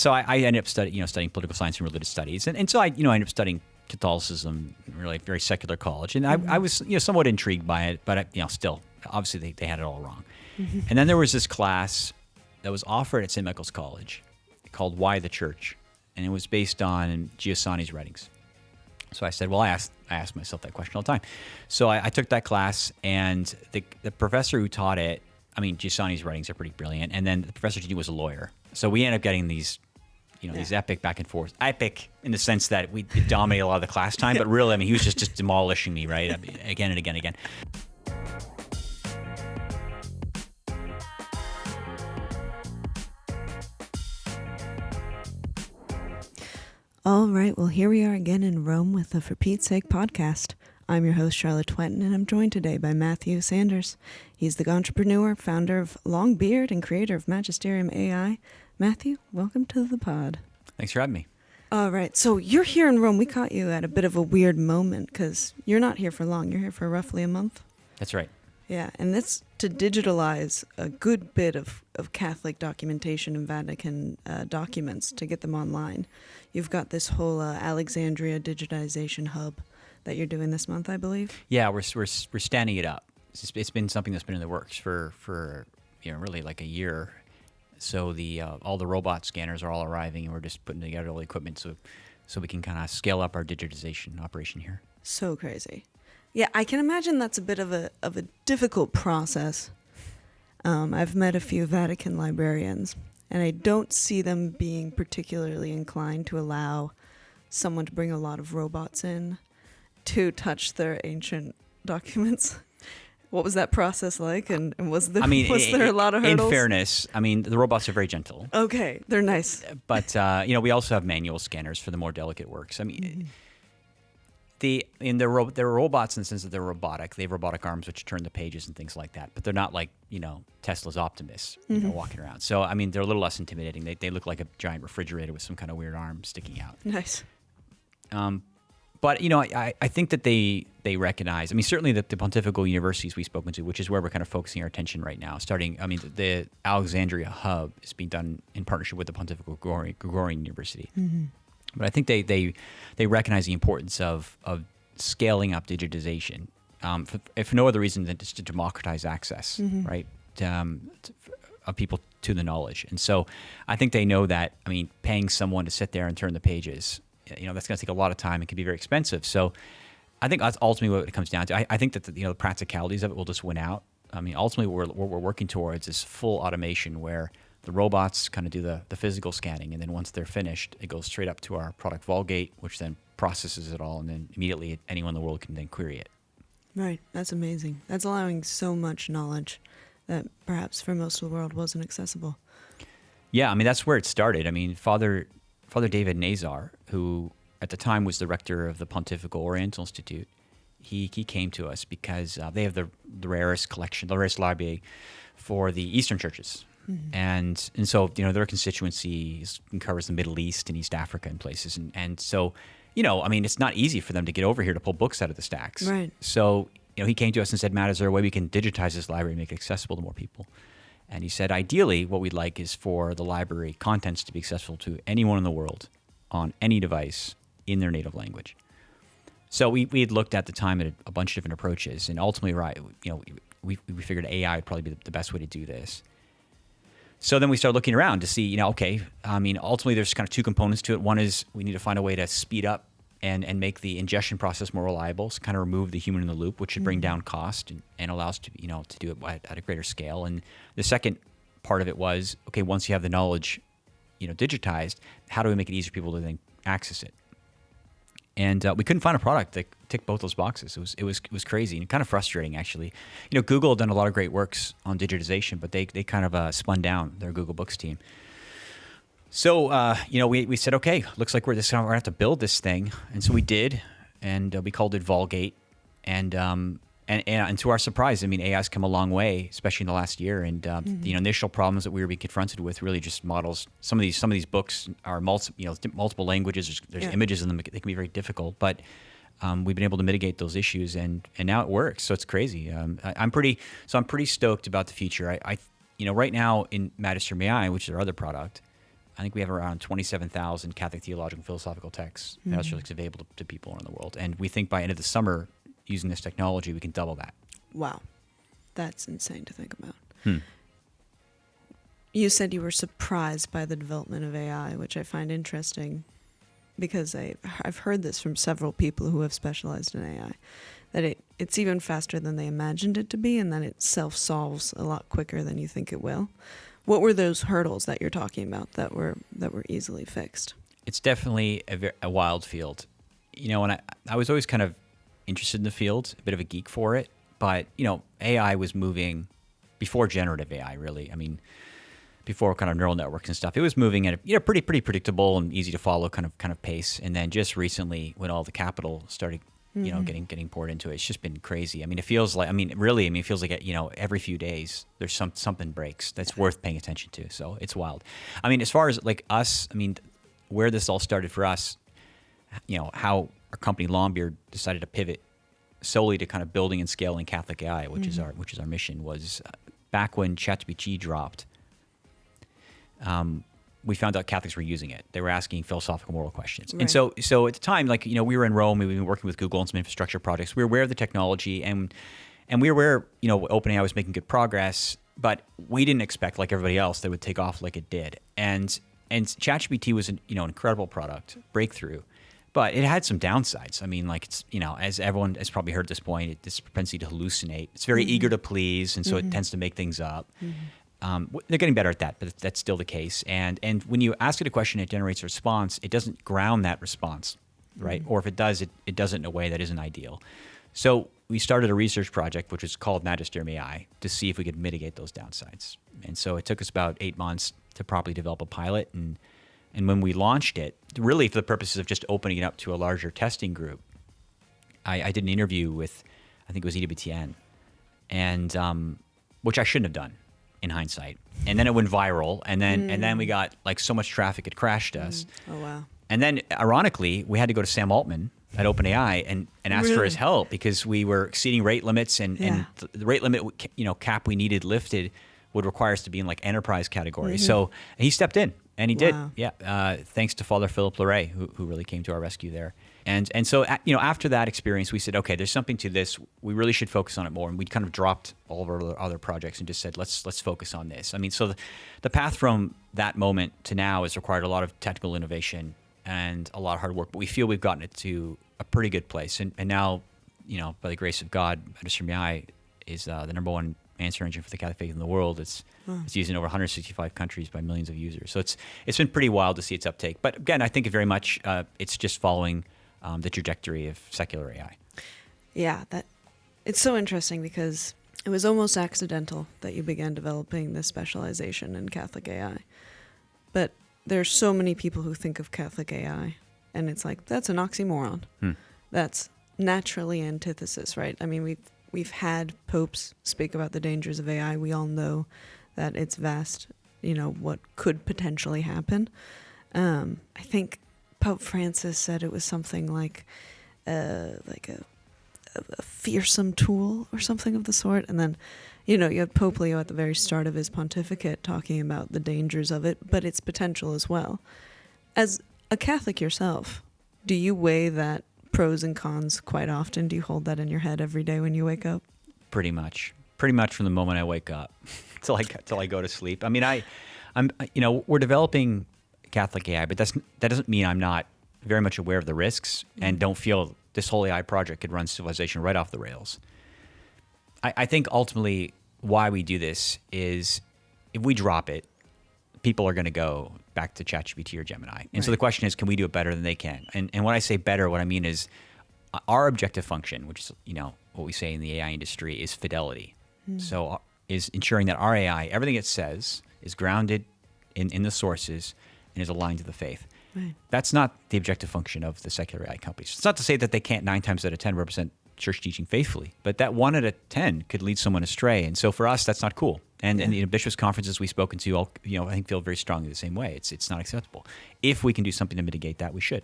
so I ended up studying political science and religious studies, and so I ended up studying Catholicism, really very secular college, and I was somewhat intrigued by it, but still obviously they had it all wrong. And then there was this class that was offered at St. Michael's College called Why the Church, and it was based on Giussani's writings. So I said, well, I asked myself that question all the time. So I took that class, and the professor who taught it, Giussani's writings are pretty brilliant, and then the professor teaching was a lawyer. So we ended up getting these epic back and forth. Epic in the sense that we dominated a lot of the class time, but really, he was just demolishing me, right? Again and again and again. All right, well, here we are again in Rome with the For Pete's Sake podcast. I'm your host, Charlotte Twetton, and I'm joined today by Matthew Sanders. He's the entrepreneur, founder of Longbeard, and creator of Magisterium AI. Matthew, welcome to the pod. Thanks for having me. All right, so you're here in Rome. We caught you at a bit of a weird moment because you're not here for long. You're here for roughly a month. That's right. Yeah, and that's to digitalize a good bit of Catholic documentation and Vatican documents to get them online. You've got this whole Alexandria digitization hub that you're doing this month, I believe. Yeah, we're standing it up. It's been something that's been in the works for really like a year. So all the robot scanners are all arriving, and we're just putting together all the equipment so we can kind of scale up our digitization operation here. So crazy. Yeah, I can imagine that's a bit of a difficult process. I've met a few Vatican librarians, and I don't see them being particularly inclined to allow someone to bring a lot of robots in to touch their ancient documents. What was that process like, and was there a lot of hurdles? In fairness, the robots are very gentle. Okay, they're nice. But we also have manual scanners for the more delicate works. They're robots in the sense that they're robotic. They have robotic arms which turn the pages and things like that. But they're not like Tesla's Optimus walking around. So they're a little less intimidating. They look like a giant refrigerator with some kind of weird arm sticking out. Nice. But I think that they recognize. Certainly the pontifical universities we've spoken to, which is where we're kind of focusing our attention right now. The Alexandria hub is being done in partnership with the Pontifical Gregorian University. Mm-hmm. But I think they recognize the importance of scaling up digitization, if for no other reason than just to democratize access, right, of people to the knowledge. And so I think they know that, paying someone to sit there and turn the pages, that's going to take a lot of time and can be very expensive. So I think that's ultimately what it comes down to. I think that the practicalities of it will just win out. Ultimately what we're working towards is full automation where the robots kind of do the physical scanning, and then once they're finished, it goes straight up to our product Vulgate, which then processes it all, and then immediately anyone in the world can then query it. Right. That's amazing. That's allowing so much knowledge that perhaps for most of the world wasn't accessible. Yeah, that's where it started. Father David Nazar, who at the time was the rector of the Pontifical Oriental Institute, he came to us because they have the rarest collection, the rarest library for the Eastern churches. Mm-hmm. And so, their constituency covers the Middle East and East Africa and places. And so, it's not easy for them to get over here to pull books out of the stacks. Right. So, he came to us and said, Matt, is there a way we can digitize this library and make it accessible to more people? And he said, ideally, what we'd like is for the library contents to be accessible to anyone in the world on any device in their native language. So we had looked at the time at a bunch of different approaches, and ultimately, we figured AI would probably be the best way to do this. So then we started looking around to see, ultimately there's kind of two components to it. One is we need to find a way to speed up and make the ingestion process more reliable, so kind of remove the human in the loop, which should bring down cost and allow us to, to do it at a greater scale. And the second part of it was, okay, once you have the knowledge, digitized, how do we make it easier for people to then access it? And we couldn't find a product that ticked both those boxes. It was crazy and kind of frustrating, actually. Google had done a lot of great works on digitization, but they kind of spun down their Google Books team. So we said, okay, looks like we're gonna have to build this thing, and so we did, and we called it Vulgate, and to our surprise, AI's come a long way, especially in the last year, and the initial problems that we were being confronted with really just models. Some of these books are multiple languages. There's images in them. They can be very difficult, but we've been able to mitigate those issues, and now it works. So it's crazy. I'm pretty stoked about the future. Right now in Magisterium AI, which is our other product, I think we have around 27,000 Catholic theological and philosophical texts manuscripts available to people around the world. And we think by end of the summer, using this technology, we can double that. Wow. That's insane to think about. Hmm. You said you were surprised by the development of AI, which I find interesting because I've heard this from several people who have specialized in AI, that it's even faster than they imagined it to be, and that it self-solves a lot quicker than you think it will. What were those hurdles that you're talking about that were easily fixed? It's definitely a wild field. And I was always kind of interested in the field, a bit of a geek for it. But, AI was moving before generative AI, really. I mean, before kind of neural networks and stuff, it was moving at a pretty predictable and easy to follow kind of pace. And then just recently, when all the capital started, getting poured into it, it's just been crazy. I mean, it feels like, it feels like, every few days there's something breaks that's worth paying attention to. So it's wild. I mean, as far as like us, where this all started for us, how our company Longbeard decided to pivot solely to kind of building and scaling Catholic AI, which is our mission, was back when ChatGPT dropped. We found out Catholics were using it. They were asking philosophical, moral questions. Right. And so at the time, we were in Rome, we've been working with Google on some infrastructure projects. We were aware of the technology, and we were aware, OpenAI was making good progress, but we didn't expect, like everybody else, that it would take off like it did. And ChatGPT was an incredible product, breakthrough, but it had some downsides. It's, as everyone has probably heard at this point, this propensity to hallucinate. It's very eager to please, and so it tends to make things up. They're getting better at that, but that's still the case. And when you ask it a question, it generates a response. It doesn't ground that response, right? Or if it does, it does it in a way that isn't ideal. So we started a research project, which is called Magisterium AI, to see if we could mitigate those downsides. And so it took us about 8 months to properly develop a pilot. And when we launched it, really for the purposes of just opening it up to a larger testing group, I did an interview with, I think it was EWTN, and which I shouldn't have done in hindsight. And then it went viral, and then we got like so much traffic it crashed us. Oh wow. And then ironically, we had to go to Sam Altman at OpenAI and ask for his help because we were exceeding rate limits, and the rate limit cap we needed lifted would require us to be in like enterprise category. So he stepped in, and he did. Yeah, thanks to Father Philip Larray, who really came to our rescue there. And so after that experience, we said, okay, there's something to this. We really should focus on it more. And we kind of dropped all of our other projects and just said, let's focus on this. So the path from that moment to now has required a lot of technical innovation and a lot of hard work. But we feel we've gotten it to a pretty good place. And now, by the grace of God, Magisterium AI is the number one answer engine for the Catholic faith in the world. It's used in over 165 countries by millions of users. So it's been pretty wild to see its uptake. But again, I think very much it's just following the trajectory of secular AI. Yeah, it's so interesting because it was almost accidental that you began developing this specialization in Catholic AI. But there's so many people who think of Catholic AI, and it's like, that's an oxymoron. That's naturally antithesis, right? I mean, we've had popes speak about the dangers of AI. We all know that it's vast, what could potentially happen. I think Pope Francis said it was something like a fearsome tool or something of the sort. And then, you had Pope Leo at the very start of his pontificate talking about the dangers of it, but its potential as well. As a Catholic yourself, do you weigh that pros and cons quite often? Do you hold that in your head every day when you wake up? Pretty much from the moment I wake up till I go to sleep. I mean, I'm we're developing Catholic AI, but that doesn't mean I'm not very much aware of the risks and don't feel this whole AI project could run civilization right off the rails. I think ultimately why we do this is if we drop it, people are going to go back to ChatGPT or Gemini. And so the question is, can we do it better than they can? And when I say better, what I mean is our objective function, which is, what we say in the AI industry, is fidelity. So is ensuring that our AI, everything it says, is grounded in the sources and is aligned to the faith. Right. That's not the objective function of the secular AI companies. It's not to say that they can't 9 times out of 10 represent church teaching faithfully, but that 1 out of 10 could lead someone astray. And so for us, that's not cool. And the bishops' conferences we've spoken to, all, I think feel very strongly the same way. It's not acceptable. If we can do something to mitigate that, we should.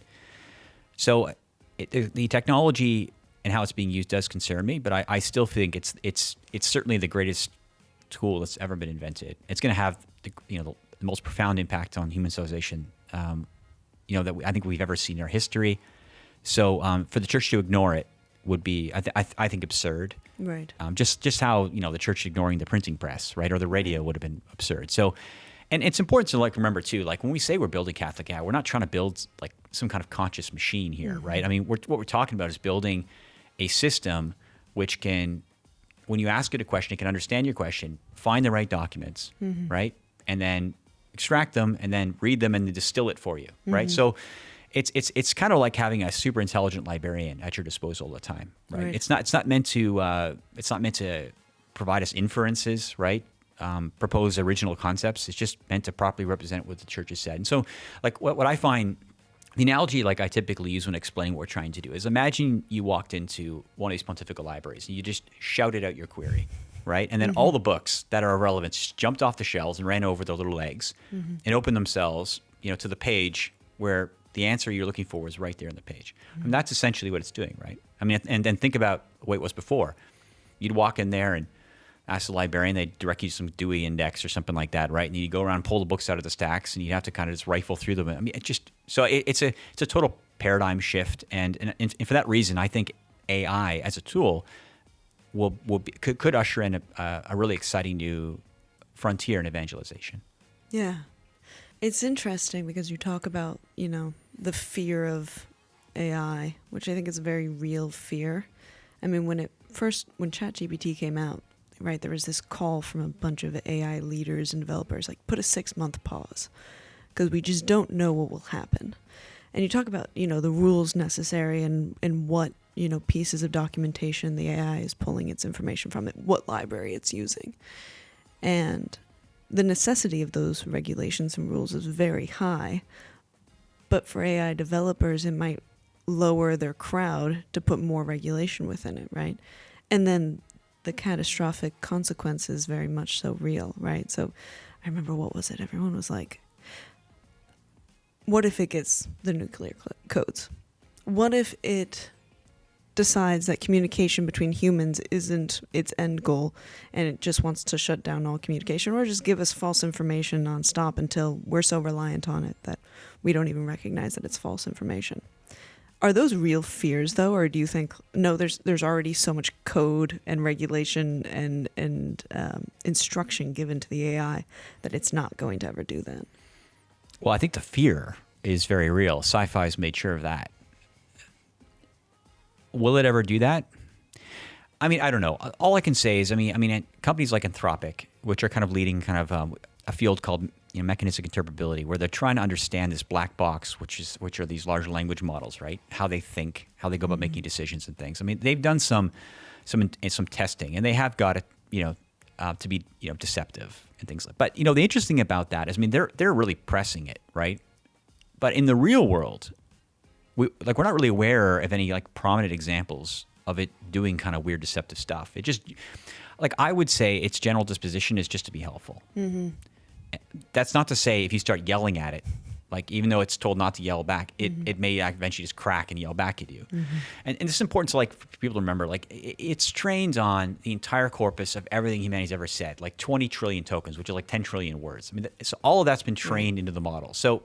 So the technology and how it's being used does concern me, but I still think it's certainly the greatest tool that's ever been invented. It's going to have the most profound impact on human civilization, that I think we've ever seen in our history. So for the church to ignore it would be, I think, absurd. Right. Just how the church ignoring the printing press, right, or the radio would have been absurd. So, and it's important to remember too, when we say we're building Catholic AI, we're not trying to build some kind of conscious machine here, right? I mean, what we're talking about is building a system which can, when you ask it a question, it can understand your question, find the right documents, right, and then extract them and then read them and then distill it for you, right? So it's kind of like having a super intelligent librarian at your disposal all the time, right? It's not meant to provide us inferences, right? Propose original concepts. It's just meant to properly represent what the church has said. And so, what I find, the analogy I typically use when explaining what we're trying to do is, imagine you walked into one of these pontifical libraries and you just shouted out your query, right? And then all the books that are irrelevant just jumped off the shelves and ran over their little legs and opened themselves, to the page where the answer you're looking for was right there on the page. I mean, that's essentially what it's doing, right? I mean, and then think about the way it was before. You'd walk in there and ask the librarian, they'd direct you to some Dewey Index or something like that, right? And you go around, pull the books out of the stacks, and you have to kind of just rifle through them. I mean, it's a total paradigm shift, and for that reason, I think AI as a tool could usher in a really exciting new frontier in evangelization. Yeah, it's interesting because you talk about the fear of AI, which I think is a very real fear. I mean, when ChatGPT came out, right, there was this call from a bunch of AI leaders and developers, put a 6-month pause because we just don't know what will happen. And you talk about, the rules necessary and what, pieces of documentation the AI is pulling its information from, what library it's using. And the necessity of those regulations and rules is very high. But for AI developers, it might lower their crowd to put more regulation within it, right? And then the catastrophic consequences very much so real, right? So I remember, what was it? Everyone was like, what if it gets the nuclear codes? What if it decides that communication between humans isn't its end goal and it just wants to shut down all communication or just give us false information nonstop until we're so reliant on it that we don't even recognize that it's false information? Are those real fears, though, or do you think, no, there's already so much code and regulation and instruction given to the AI that it's not going to ever do that? Well, I think the fear is very real. Sci-fi's made sure of that. Will it ever do that? I mean, I don't know. All I can say is, I mean, companies like Anthropic, which are kind of leading a field called mechanistic interpretability, where they're trying to understand this black box, which are these large language models, right? How they think, how they go about making decisions and things. I mean, they've done some testing, and they have got it, to be deceptive and things like. But the interesting about that is, I mean, they're really pressing it, right? But in the real world, we're not really aware of any prominent examples of it doing kind of weird deceptive stuff. It just, I would say its general disposition is just to be helpful. That's not to say if you start yelling at it, even though it's told not to yell back, it may eventually just crack and yell back at you. And this is important to for people to remember, it's trained on the entire corpus of everything humanity's ever said, 20 trillion tokens, which are 10 trillion words. I mean, so all of that's been trained into the model. So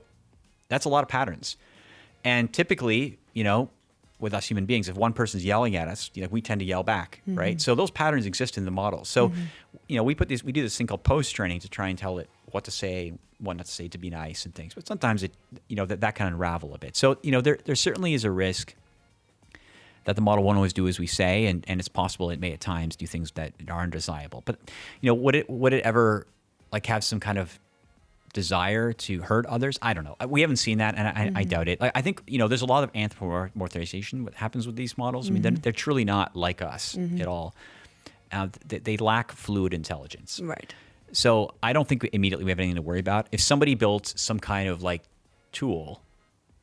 that's a lot of patterns. And typically, with us human beings, if one person's yelling at us, we tend to yell back, right? So those patterns exist in the model. So, we do this thing called post training to try and tell it what to say, what not to say, to be nice and things. But sometimes it, that can unravel a bit. So, there certainly is a risk that the model won't always do as we say, and it's possible it may at times do things that are undesirable. But, would it ever have some kind of desire to hurt others? I don't know. We haven't seen that, and I doubt it. I think there's a lot of anthropomorphization what happens with these models. I mean, they're truly not like us at all. They lack fluid intelligence. Right. So I don't think immediately we have anything to worry about. If somebody built some kind of tool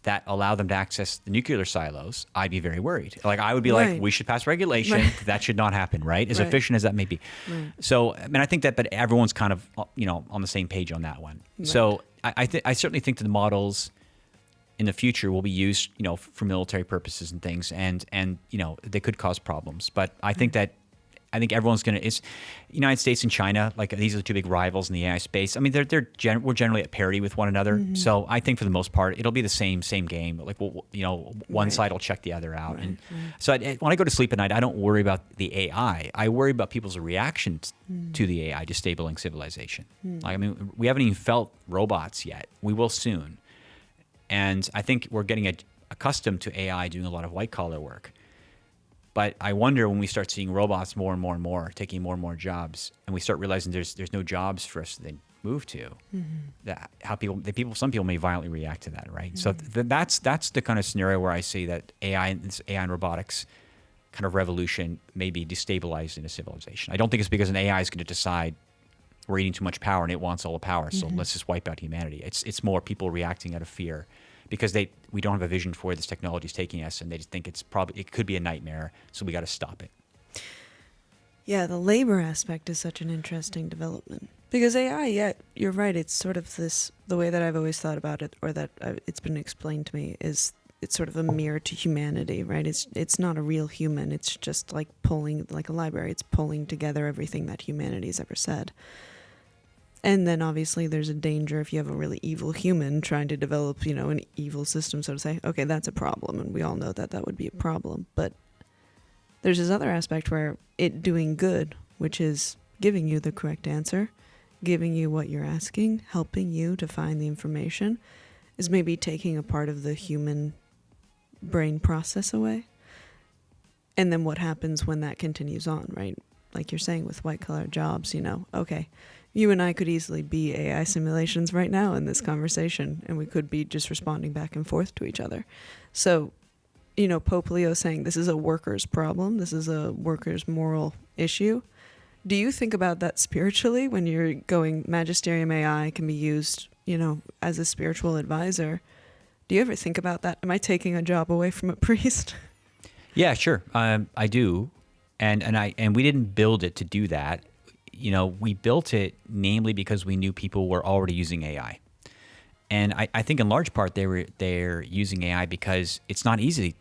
that allowed them to access the nuclear silos, I'd be very worried. I would be we should pass regulation. Right. That should not happen, right? As efficient as that may be. Right. So, I mean, I think that, but everyone's kind of, on the same page on that one. Right. So I certainly think that the models in the future will be used, for military purposes and things, and they could cause problems. But I think that I think everyone's going to, it's United States and China, like these are the two big rivals in the AI space. I mean, we're generally at parity with one another. So I think for the most part, it'll be the same game. Like, one side will check the other out. And so when I go to sleep at night, I don't worry about the AI. I worry about people's reactions to the AI disabling civilization. Like, I mean, we haven't even felt robots yet. We will soon. And I think we're getting accustomed to AI doing a lot of white collar work. But I wonder when we start seeing robots more and more and more, taking more and more jobs, and we start realizing there's no jobs for us to then move to, that some people may violently react to that, right? So that's the kind of scenario where I see that AI and robotics kind of revolution may be destabilizing a civilization. I don't think it's because an AI is going to decide we're eating too much power and it wants all the power, so let's just wipe out humanity. It's more people reacting out of fear, because we don't have a vision for where this technology is taking us, and they just think it could be a nightmare, so we got to stop it. Yeah, the labor aspect is such an interesting development. Because AI, you're right, it's sort of the way that I've always thought about it, or that it's been explained to me, is it's sort of a mirror to humanity, right? It's not a real human, it's just like like a library, it's pulling together everything that humanity's ever said. And then obviously there's a danger if you have a really evil human trying to develop, an evil system, so to say. Okay, that's a problem, and we all know that would be a problem. But there's this other aspect where it doing good, which is giving you the correct answer, giving you what you're asking, helping you to find the information, is maybe taking a part of the human brain process away. And then what happens when that continues on, right? Like you're saying with white-collar jobs, okay, you and I could easily be AI simulations right now in this conversation, and we could be just responding back and forth to each other. So, Pope Leo saying this is a worker's problem, this is a worker's moral issue. Do you think about that spiritually when you're going, Magisterium AI can be used, as a spiritual advisor? Do you ever think about that? Am I taking a job away from a priest? Yeah, sure. I do. And we didn't build it to do that. We built it namely because we knew people were already using AI. And I think in large part they're using AI because it's not easy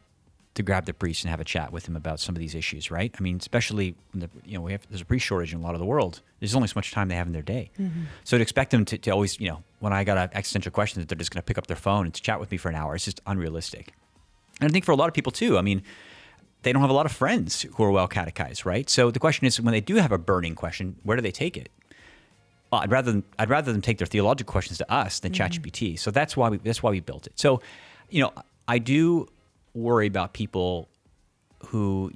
to grab the priest and have a chat with him about some of these issues, right? I mean, especially when there's a priest shortage in a lot of the world. There's only so much time they have in their day. So to expect them to always, when I got an existential question, that they're just going to pick up their phone and chat with me for an hour, it's just unrealistic. And I think for a lot of people too, I mean, they don't have a lot of friends who are well catechized, right? So the question is, when they do have a burning question, where do they take it? Well, I'd rather them take their theological questions to us than ChatGPT. So that's why we built it. So, I do worry about people who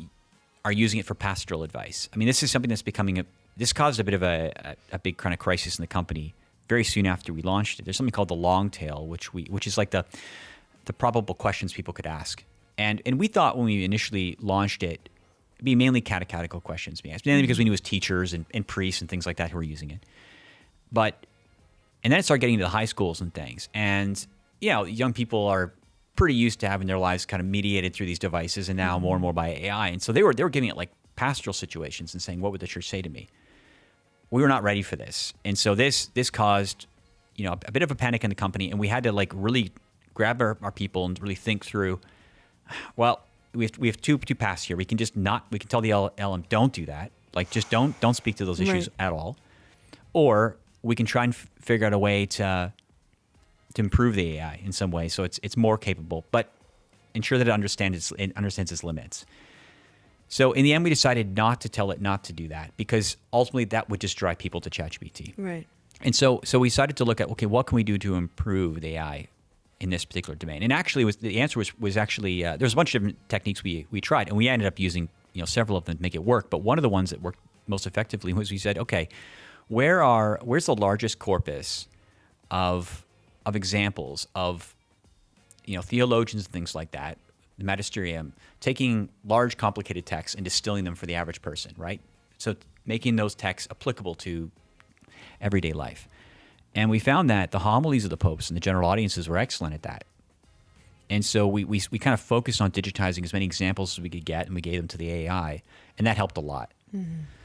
are using it for pastoral advice. I mean, this is something that's this caused a bit of a big kind of crisis in the company very soon after we launched it. There's something called the long tail, which is like the probable questions people could ask. And we thought when we initially launched it, it'd be mainly catechetical questions being asked, mainly because we knew it was teachers and priests and things like that who were using it. And then it started getting into the high schools and things. And, young people are pretty used to having their lives kind of mediated through these devices, and now more and more by AI. And so they were giving it like pastoral situations and saying, what would the church say to me? We were not ready for this. And so this caused, a bit of a panic in the company, and we had to like really grab our people and really think through, well, we have two paths here. We can tell the LM, don't do that. Like, just don't speak to those issues at all. Or we can try and figure out a way to improve the AI in some way so it's more capable, but ensure that it understands its limits. So in the end, we decided not to tell it not to do that, because ultimately that would just drive people to ChatGPT. Right. And so we decided to look at, okay, what can we do to improve the AI in this particular domain? And actually, the answer was actually there's a bunch of different techniques we tried, and we ended up using several of them to make it work. But one of the ones that worked most effectively was we said, okay, where's the largest corpus of examples of theologians and things like that, the Magisterium, taking large complicated texts and distilling them for the average person, right? So making those texts applicable to everyday life. And we found that the homilies of the popes and the general audiences were excellent at that. And so we kind of focused on digitizing as many examples as we could get, and we gave them to the AI, and that helped a lot.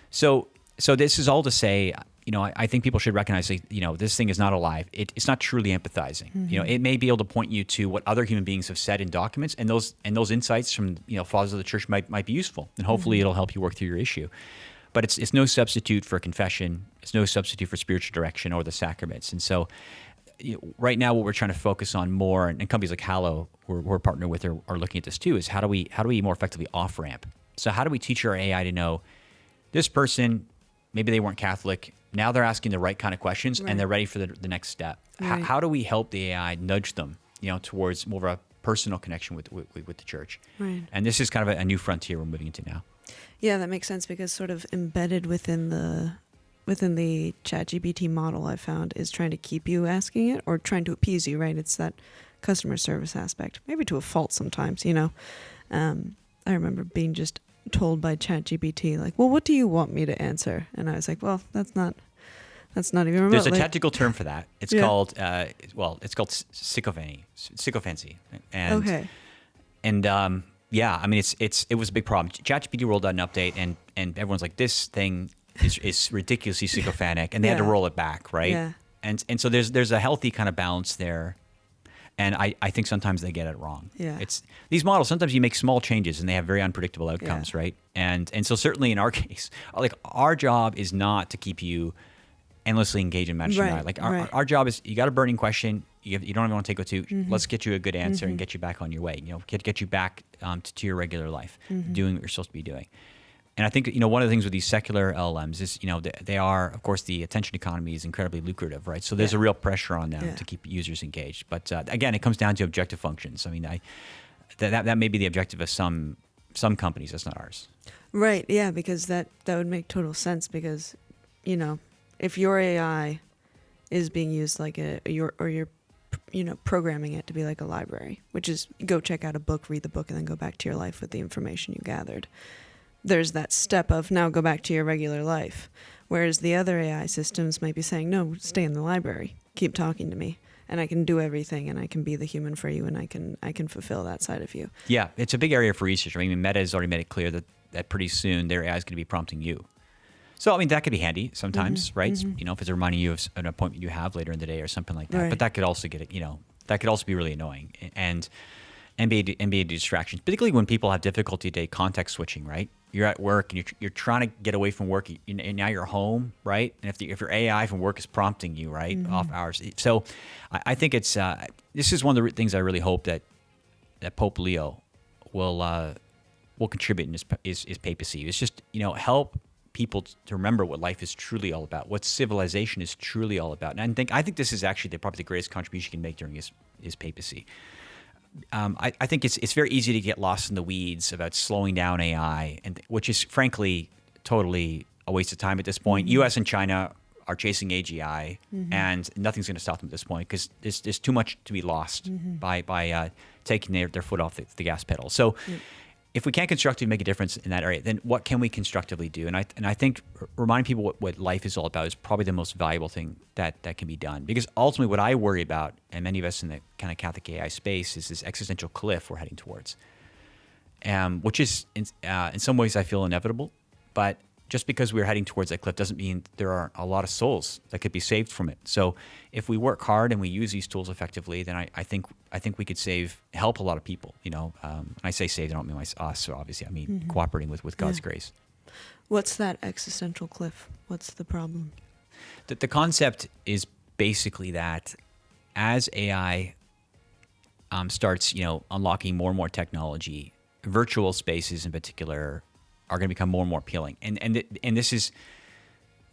So this is all to say, I think people should recognize, this thing is not alive. It's not truly empathizing. It may be able to point you to what other human beings have said in documents, and those insights from fathers of the church might be useful, and hopefully it'll help you work through your issue. but it's no substitute for confession. It's no substitute for spiritual direction or the sacraments. And so right now what we're trying to focus on more, and companies like Hallow, we're partnered with, are looking at this too, is how do we more effectively off-ramp? So how do we teach our AI to know this person, maybe they weren't Catholic, now they're asking the right kind of questions and they're ready for the next step. Right. How do we help the AI nudge them, towards more of a personal connection with the church? Right. And this is kind of a new frontier we're moving into now. Yeah, that makes sense, because sort of embedded within the ChatGPT model, I found, is trying to keep you asking it or trying to appease you, right? It's that customer service aspect, maybe to a fault sometimes, I remember being just told by ChatGPT, like, well, what do you want me to answer? And I was like, well, that's not even remotely. There's a technical term for that. It's called sycophancy. And, okay. And it was a big problem. ChatGPT rolled out an update, and everyone's like, this thing is ridiculously sycophantic, and they had to roll it back, right? Yeah. And so there's a healthy kind of balance there. And I think sometimes they get it wrong. Yeah. It's these models, sometimes you make small changes and they have very unpredictable outcomes, right? And so certainly in our case, like, our job is not to keep you endlessly engaged in Magisterium AI. Like our job is, you got a burning question, you don't even want to take it to, let's get you a good answer and get you back on your way, get you back to your regular life, doing what you're supposed to be doing. And I think, one of the things with these secular LLMs is, they are, of course, the attention economy is incredibly lucrative, right? So there's a real pressure on them to keep users engaged. But again, it comes down to objective functions. I mean, that may be the objective of some companies. That's not ours. Right. Yeah, because that would make total sense, because, if your AI is being used like you're programming it to be like a library, which is go check out a book, read the book, and then go back to your life with the information you gathered. There's that step of now go back to your regular life. Whereas the other AI systems might be saying, no, stay in the library, keep talking to me, and I can do everything, and I can be the human for you, and I can fulfill that side of you. Yeah, it's a big area for research. I mean, Meta has already made it clear that pretty soon their AI is going to be prompting you. So, I mean, that could be handy sometimes, right? If it's reminding you of an appointment you have later in the day or something like that. Right. But that could also that could also be really annoying and be distractions, particularly when people have difficulty today context switching, right? You're at work and you're trying to get away from work, and now you're home, right? And if your AI from work is prompting you, right, off hours. So I think it's this is one of the things I really hope that Pope Leo will contribute in his papacy. It's just, help people to remember what life is truly all about, what civilization is truly all about. And I think this is actually probably the greatest contribution he can make during his papacy. I think it's very easy to get lost in the weeds about slowing down AI, which is frankly totally a waste of time at this point. U.S. and China are chasing AGI, and nothing's going to stop them at this point, because there's too much to be lost by taking their foot off the gas pedal. So if we can't constructively make a difference in that area, then what can we constructively do? And I think reminding people what life is all about is probably the most valuable thing that can be done. Because ultimately what I worry about, and many of us in the kind of Catholic AI space, is this existential cliff we're heading towards, which is in some ways I feel inevitable. But just because we're heading towards that cliff doesn't mean there are a lot of souls that could be saved from it. So if we work hard and we use these tools effectively, then I think we could help a lot of people. And I say save, I don't mean us. So obviously, I mean cooperating with God's grace. What's that existential cliff? What's the problem? The concept is basically that as AI starts, unlocking more and more technology, virtual spaces in particular are going to become more and more appealing, and this is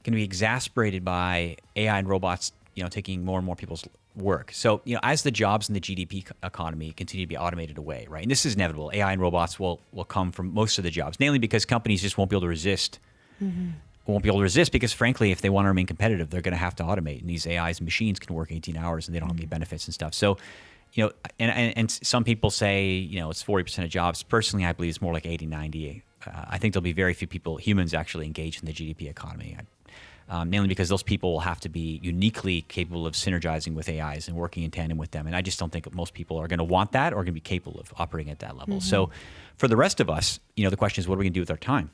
going to be exacerbated by AI and robots, taking more and more people's work. So, as the jobs in the GDP economy continue to be automated away, right? And this is inevitable. AI and robots will come from most of the jobs, namely because companies just won't be able to resist. Won't be able to resist because, frankly, if they want to remain competitive, they're going to have to automate. And these AIs and machines can work 18 hours and they don't have any benefits and stuff. So, and some people say, it's 40% of jobs. Personally, I believe it's more like 80, 90. I think there'll be very few humans actually engaged in the GDP economy, mainly because those people will have to be uniquely capable of synergizing with AIs and working in tandem with them. And I just don't think most people are going to want that or going to be capable of operating at that level. So for the rest of us, the question is, what are we going to do with our time?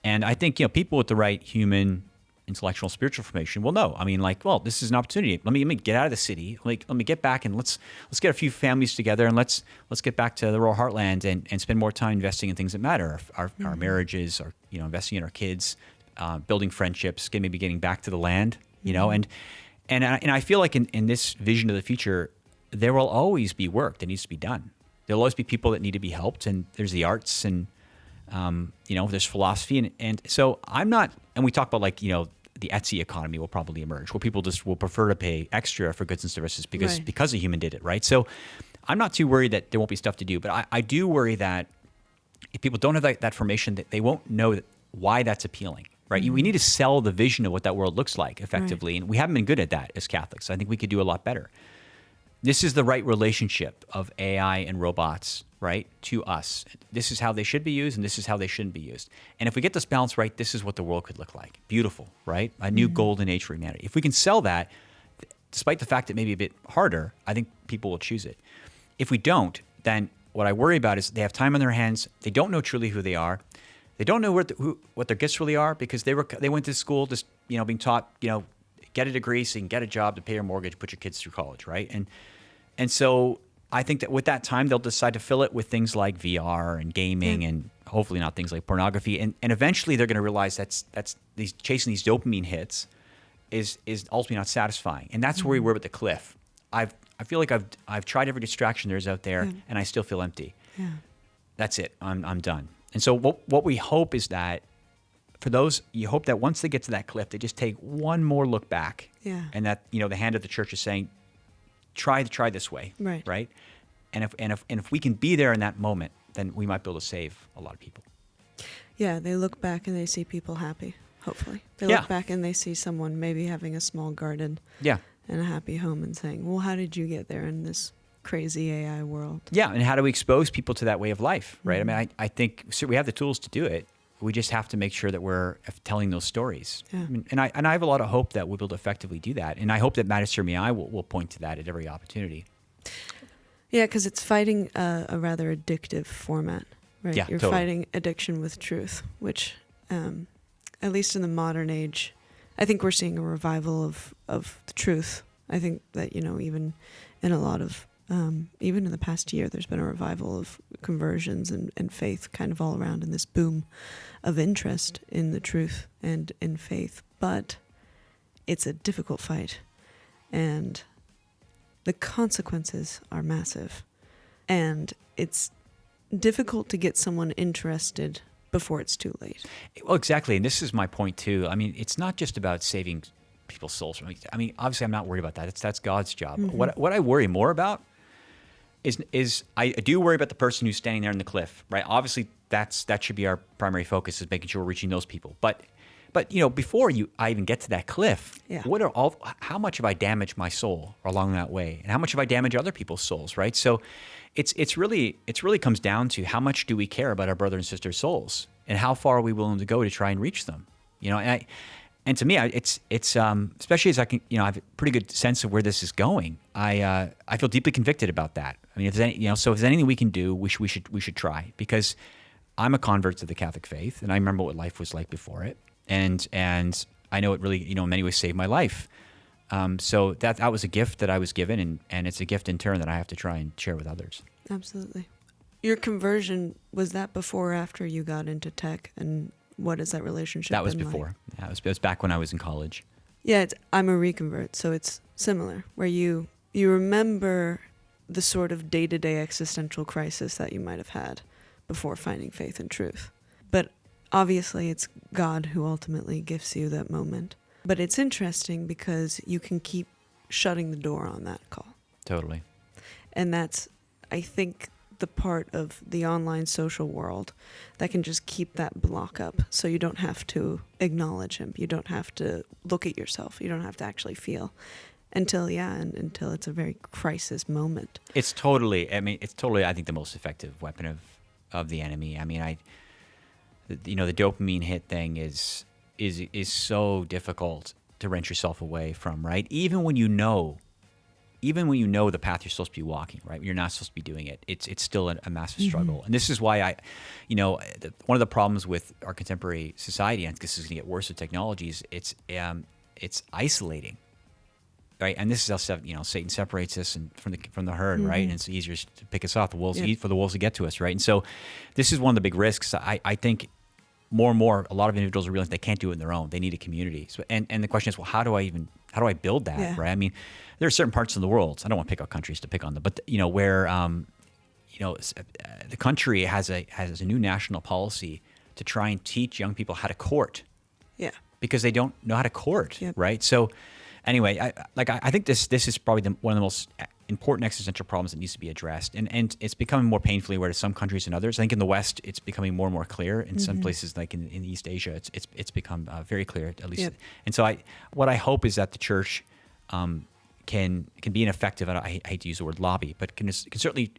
And I think, people with the right human intellectual, spiritual formation will know. I mean, like, well, this is an opportunity. Let me get out of the city. Like, let me get back and let's get a few families together and let's get back to the rural heartland and spend more time investing in things that matter. Our marriages, investing in our kids, building friendships, maybe getting back to the land. And I feel like in this vision of the future, there will always be work that needs to be done. There'll always be people that need to be helped, and there's the arts and there's philosophy, and so I'm not. And we talk about like the Etsy economy will probably emerge, where people just will prefer to pay extra for goods and services because a human did it, right? So I'm not too worried that there won't be stuff to do, but I do worry that if people don't have that formation, that they won't know why that's appealing, right? We need to sell the vision of what that world looks like effectively, and we haven't been good at that as Catholics. I think we could do a lot better. This is the right relationship of AI and robots, right, to us. This is how they should be used, and this is how they shouldn't be used. And if we get this balance right, this is what the world could look like. Beautiful, right? A new golden age for humanity. If we can sell that, despite the fact it may be a bit harder, I think people will choose it. If we don't, then what I worry about is they have time on their hands. They don't know truly who they are. They don't know what their gifts really are, because they went to school just being taught get a degree so you can get a job to pay your mortgage, put your kids through college, right? And so I think that with that time, they'll decide to fill it with things like VR and gaming, and hopefully not things like pornography. And eventually they're going to realize that's chasing these dopamine hits is ultimately not satisfying. And that's where we were with the cliff. I feel like I've tried every distraction there is out there, and I still feel empty. Yeah. That's it. I'm done. And so what we hope is that for those, you hope that once they get to that cliff, they just take one more look back. Yeah. And that the hand of the church is saying, try this way. Right. And if we can be there in that moment, then we might be able to save a lot of people. Yeah, they look back and they see people happy, hopefully. They look back and they see someone maybe having a small garden and a happy home and saying, well, how did you get there in this crazy AI world? Yeah, and how do we expose people to that way of life, right? I mean, I think we have the tools to do it. We just have to make sure that we're telling those stories. Yeah. And I have a lot of hope that we'll be able to effectively do that. And I hope that Magisterium AI will point to that at every opportunity. Yeah, because it's fighting a rather addictive format, right? Yeah, You're fighting addiction with truth, which, at least in the modern age, I think we're seeing a revival of the truth. I think that, even in a lot of, even in the past year, there's been a revival of conversions and faith kind of all around, in this boom of interest in the truth and in faith. But it's a difficult fight, and the consequences are massive, and it's difficult to get someone interested before it's too late. Well, exactly. And this is my point too. I mean, it's not just about saving people's souls. I mean, obviously I'm not worried about that. That's God's job. Mm-hmm. What I worry more about is I do worry about the person who's standing there in the cliff, right? Obviously that should be our primary focus, is making sure we're reaching those people. But before I even get to that cliff, how much have I damaged my soul along that way, and how much have I damaged other people's souls, right? So it's really comes down to how much do we care about our brother and sister's souls, and how far are we willing to go to try and reach them, and to me, it's especially as I can, I have a pretty good sense of where this is going. I feel deeply convicted about that. I mean, if there's any, so if there's anything we can do, we should try, because I'm a convert to the Catholic faith, and I remember what life was like before it. And I know it really, in many ways saved my life. So that was a gift that I was given, and it's a gift in turn that I have to try and share with others. Absolutely. Your conversion, was that before or after you got into tech, and what is that relationship? That was before. Like? Yeah, it was back when I was in college. Yeah, I'm a reconvert, so it's similar, where you remember the sort of day-to-day existential crisis that you might have had before finding faith and truth. But obviously, it's God who ultimately gives you that moment. But it's interesting because you can keep shutting the door on that call. Totally. And that's, I think, the part of the online social world that can just keep that block up, so you don't have to acknowledge him. You don't have to look at yourself. You don't have to actually feel until it's a very crisis moment. It's totally, I think, the most effective weapon of the enemy. I mean, the dopamine hit thing is so difficult to wrench yourself away from, right? Even when you know even when you know the path you're supposed to be walking, right? You're not supposed to be doing it. It's still a massive struggle. And this is why one of the problems with our contemporary society, and this is going to get worse with technologies, it's isolating, right? And this is how Satan separates us from the herd, right? And it's easier to pick us off. The wolves eat for the wolves to get to us, right? And so this is one of the big risks. I think more and more, a lot of individuals realize they can't do it on their own. They need a community. So, and the question is, well, how do I build that, right? I mean, there are certain parts of the world, I don't want to pick out countries to pick on them, but where the country has a new national policy to try and teach young people how to court. Yeah. Because they don't know how to court, right? So anyway, I think this is probably one of the most important existential problems that needs to be addressed, and it's becoming more painfully aware to some countries and others. I think in the West, it's becoming more and more clear. In some places, like in East Asia, it's become very clear, at least. And so what I hope is that the church can be an effective, and I hate to use the word lobby, but can certainly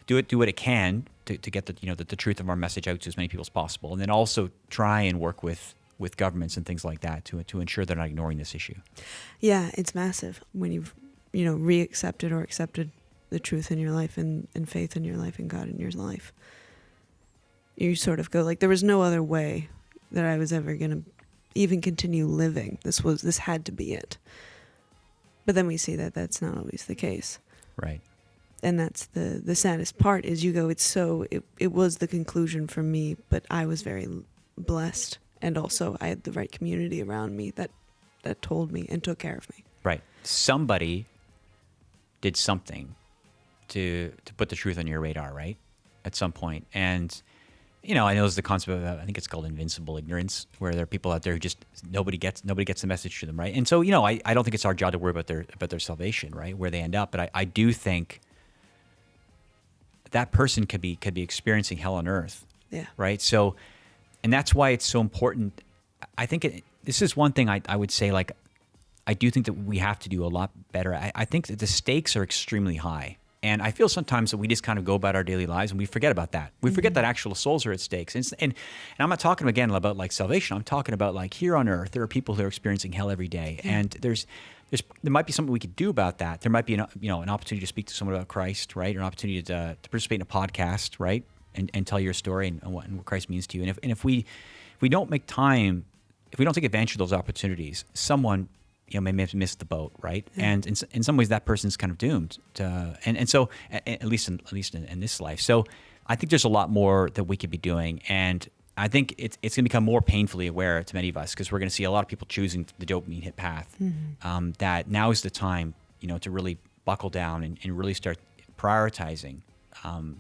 do what it can to get the truth of our message out to as many people as possible, and then also try and work with governments and things like that to ensure they're not ignoring this issue. Yeah, it's massive when you've re-accepted or accepted the truth in your life and faith in your life and God in your life. You sort of go like, there was no other way that I was ever going to even continue living. This had to be it. But then we see that that's not always the case. Right. And that's the saddest part is you go, it was the conclusion for me, but I was very blessed. And also I had the right community around me that told me and took care of me. Right. Somebody did something to put the truth on your radar, right? At some point. And, I know there's the concept of, I think it's called invincible ignorance, where there are people out there who just, nobody gets the message to them, right? And so, I don't think it's our job to worry about their salvation, right? Where they end up. But I do think that person could be experiencing hell on earth. Yeah. Right? So, and that's why it's so important. I think this is one thing I would say, like, I do think that we have to do a lot better. I think that the stakes are extremely high. And I feel sometimes that we just kind of go about our daily lives and we forget about that. We forget that actual souls are at stakes. And I'm not talking again about like salvation. I'm talking about like here on earth, there are people who are experiencing hell every day. And there might be something we could do about that. There might be an opportunity to speak to someone about Christ, right? Or an opportunity to participate in a podcast, right? And tell your story and what Christ means to you. And if we don't make time, if we don't take advantage of those opportunities, someone may have missed the boat, right? Yeah. And in some ways, that person's kind of doomed. And so, at least in this life. So, I think there's a lot more that we could be doing, and I think it's going to become more painfully aware to many of us because we're going to see a lot of people choosing the dopamine hit path. That now is the time, to really buckle down and really start prioritizing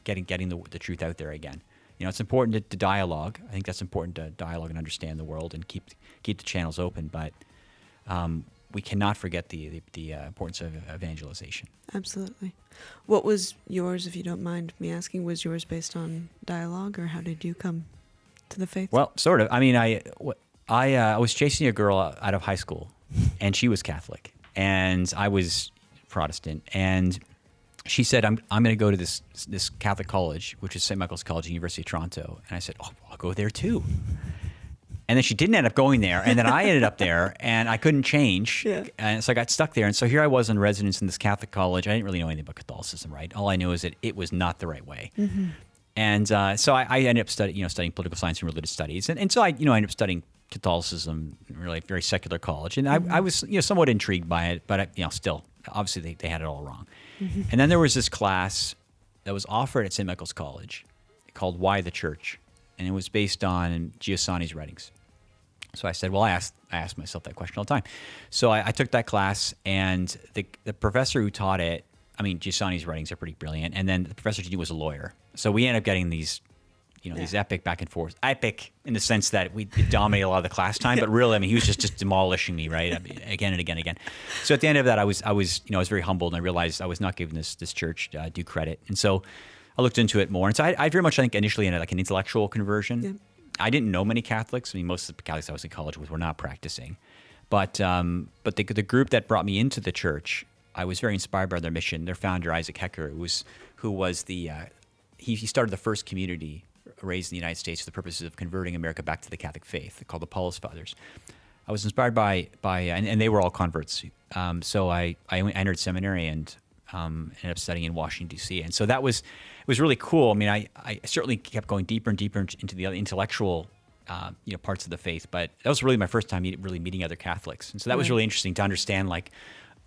getting the truth out there again. It's important to dialogue. I think that's important to dialogue and understand the world and keep the channels open, but. We cannot forget the importance of evangelization. Absolutely. What was yours, if you don't mind me asking, was yours based on dialogue, or how did you come to the faith? Well, sort of. I mean, I was chasing a girl out of high school, and she was Catholic, and I was Protestant, and she said, I'm going to go to this Catholic college, which is St. Michael's College, University of Toronto. And I said, I'll go there too. And then she didn't end up going there. And then I ended up there and I couldn't change. Yeah. And so I got stuck there. And so here I was in residence in this Catholic college. I didn't really know anything about Catholicism, right? All I knew is that it was not the right way. And so I ended up studying political science and religious studies. And so I ended up studying Catholicism, really very secular college. And I was somewhat intrigued by it, but still, obviously they had it all wrong. And then there was this class that was offered at St. Michael's College called Why the Church? And it was based on Giussani's writings. So I said, well, I asked myself that question all the time. So I took that class, and the professor who taught it, Giussani's writings are pretty brilliant, and then the professor who was a lawyer. So we ended up getting these, these epic back and forth. Epic in the sense that we dominated a lot of the class time, but really, he was just demolishing me, right? Again and again and again. So at the end of that, I was very humbled, and I realized I was not giving this church due credit. And so I looked into it more. And so I very much, I think, initially ended like an intellectual conversion. Yeah. I didn't know many Catholics. Most of the Catholics I was in college with were not practicing. But the group that brought me into the church, I was very inspired by their mission. Their founder, Isaac Hecker, he started the first community raised in the United States for the purposes of converting America back to the Catholic faith, called the Paulist Fathers. I was inspired by and they were all converts. So I entered seminary and ended up studying in Washington D.C. And so it was really cool. I mean, I certainly kept going deeper and deeper into the intellectual parts of the faith, but that was really my first time really meeting other Catholics, and so that was really interesting to understand, like,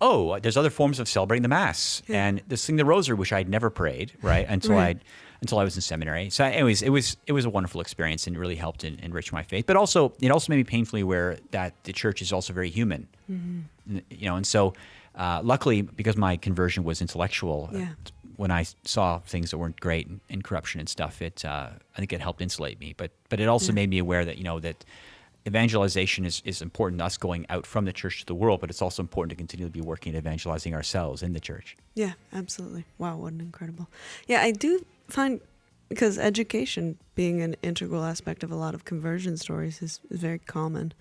oh, there's other forms of celebrating the Mass and this thing, the Rosary, which I'd never prayed, right, until I was in seminary. So, anyways, it was a wonderful experience and it really helped enrich my faith. But also, it also made me painfully aware that the Church is also very human, and so luckily, because my conversion was intellectual. When I saw things that weren't great and corruption and stuff, I think it helped insulate me. But it also made me aware that that evangelization is important to us going out from the church to the world, but it's also important to continue to be working at evangelizing ourselves in the church. Yeah, absolutely. Wow, what an incredible. Yeah, I do find, because education being an integral aspect of a lot of conversion stories is very common,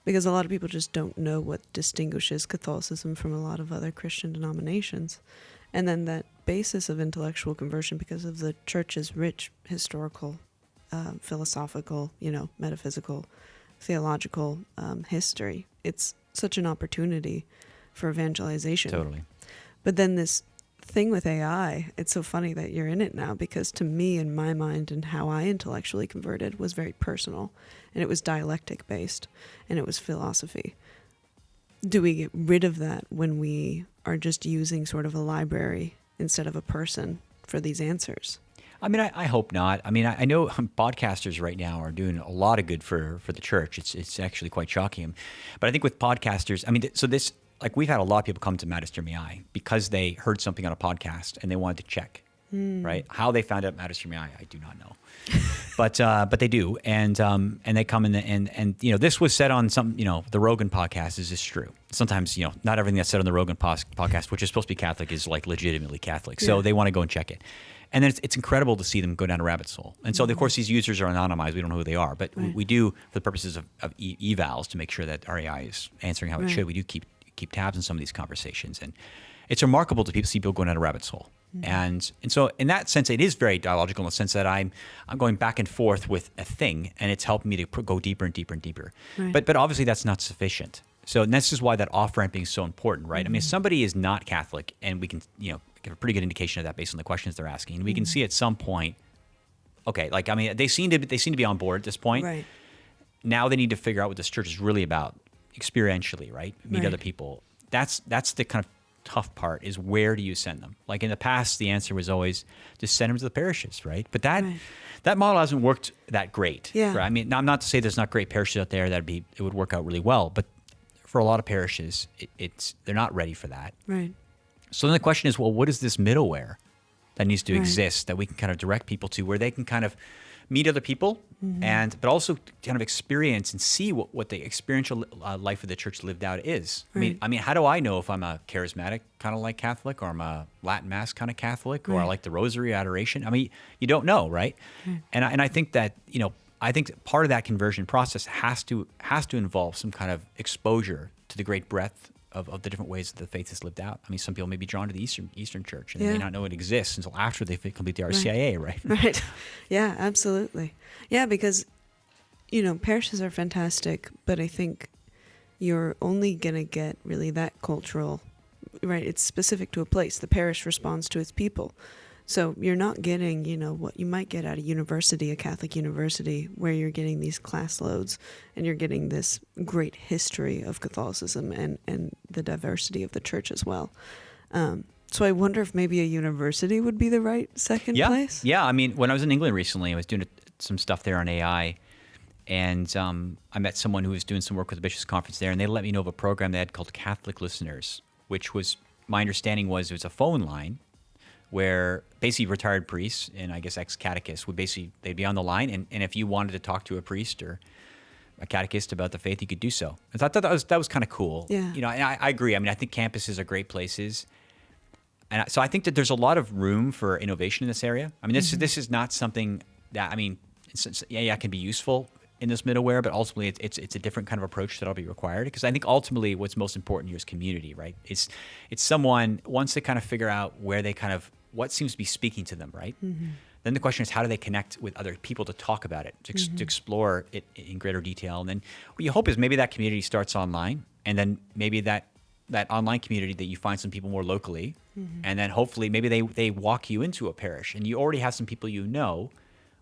because a lot of people just don't know what distinguishes Catholicism from a lot of other Christian denominations. And then that basis of intellectual conversion, because of the church's rich historical, philosophical, metaphysical, theological history, it's such an opportunity for evangelization. Totally. But then this thing with AI, it's so funny that you're in it now, because to me, in my mind, and how I intellectually converted was very personal, and it was dialectic based, and it was philosophy. Do we get rid of that when we are just using sort of a library instead of a person for these answers? I mean, I hope not. I mean, I know podcasters right now are doing a lot of good for the church. It's actually quite shocking. But I think with podcasters, I mean, so this, like, we've had a lot of people come to Magisterium AI because they heard something on a podcast and they wanted to check, right? How they found out Magisterium AI, I do not know. But they do, and they come in and this was said on some the Rogan podcast is true. Sometimes not everything that's said on the Rogan podcast, which is supposed to be Catholic, is like legitimately Catholic. So they want to go and check it, and then it's incredible to see them go down a rabbit hole. And so of course these users are anonymized; we don't know who they are, but we do, for the purposes of evals, to make sure that our AI is answering how it should. We do keep tabs on some of these conversations, and it's remarkable to see people going down a rabbit hole. And so in that sense, it is very dialogical in the sense that I'm going back and forth with a thing, and it's helping me to go deeper and deeper and deeper. Right. But obviously that's not sufficient. So this is why that off-ramping is so important, right? I mean, if somebody is not Catholic, and we can give a pretty good indication of that based on the questions they're asking, and we can see at some point, okay, like, I mean, they seem to be on board at this point. Right. Now they need to figure out what this church is really about experientially, right? Meet other people. That's the kind of tough part, is where do you send them? Like in the past, the answer was always just send them to the parishes, right? But that model hasn't worked that great. Yeah. Right? I mean, I'm not to say there's not great parishes out there it would work out really well, but for a lot of parishes, they're not ready for that. Right. So then the question is, well, what is this middleware that needs to exist that we can kind of direct people to, where they can kind of meet other people, but also kind of experience and see what the experiential life of the church lived out is. Right. I mean, how do I know if I'm a charismatic kind of like Catholic, or I'm a Latin Mass kind of Catholic, or I like the Rosary adoration? I mean, you don't know, right? And I think that I think part of that conversion process has to involve some kind of exposure to the great breadth of the different ways that the faith is lived out. I mean, some people may be drawn to the Eastern Church, and they may not know it exists until after they complete the RCIA, right? Right. Yeah, absolutely. Yeah, because, parishes are fantastic, but I think you're only going to get really that cultural, right? It's specific to a place. The parish responds to its people. So you're not getting, what you might get at a university, a Catholic university, where you're getting these class loads and you're getting this great history of Catholicism and the diversity of the church as well. So I wonder if maybe a university would be the right second place. Yeah, I mean, when I was in England recently, I was doing some stuff there on AI, and I met someone who was doing some work with the Bishops' Conference there, and they let me know of a program they had called Catholic Listeners, which was, my understanding was, it was a phone line where basically retired priests and I guess ex-catechists they'd be on the line, and if you wanted to talk to a priest or a catechist about the faith, you could do so. I thought that was kind of cool. Yeah. And I agree. I mean, I think campuses are great places. And so I think that there's a lot of room for innovation in this area. I mean, this is not something that, I mean, it can be useful in this middleware, but ultimately it's a different kind of approach that'll be required, because I think ultimately what's most important here is community, right? It's someone, once they kind of figure out where they kind of what seems to be speaking to them, right? Then the question is, how do they connect with other people to talk about it, to explore it in greater detail? And then what you hope is maybe that community starts online, and then maybe that online community that you find some people more locally, and then hopefully maybe they walk you into a parish, and you already have some people you know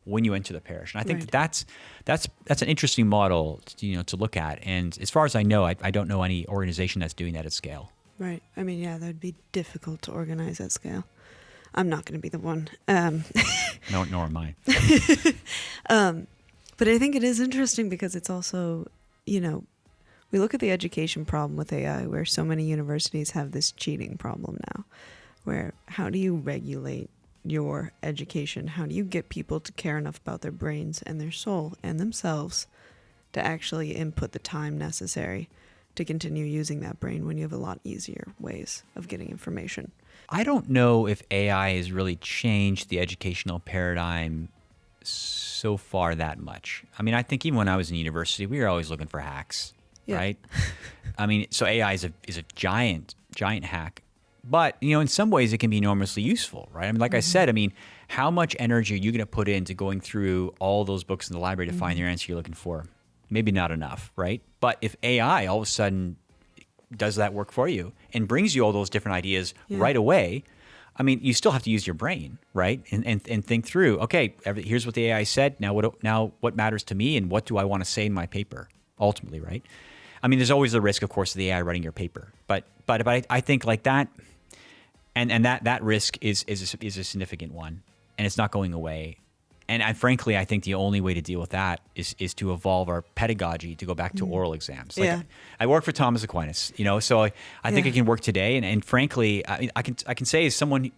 when you enter the parish. And I think that's an interesting model, to look at. And as far as I know, I don't know any organization that's doing that at scale. Right. I mean, yeah, that would be difficult to organize at scale. I'm not going to be the one. No, nor am I. But I think it is interesting because it's also, we look at the education problem with AI, where so many universities have this cheating problem now, where how do you regulate your education? How do you get people to care enough about their brains and their soul and themselves to actually input the time necessary to continue using that brain when you have a lot easier ways of getting information? I don't know if AI has really changed the educational paradigm so far that much. I mean, I think even when I was in university, we were always looking for hacks, right? I mean, so AI is a giant hack. But, in some ways it can be enormously useful, right? I mean, like I said, how much energy are you going to put into going through all those books in the library to find the answer you're looking for? Maybe not enough, right? But if AI all of a sudden does that work for you and brings you all those different ideas right away, I mean, you still have to use your brain, right? And think through, okay, here's what the AI said. Now what matters to me, and what do I want to say in my paper ultimately, right? I mean, there's always the risk, of course, of the AI writing your paper. But I think like that, and that risk is a significant one, and it's not going away. And frankly, I think the only way to deal with that is to evolve our pedagogy to go back to oral exams. Like I work for Thomas Aquinas, so I think it can work today. And frankly, I can say as someone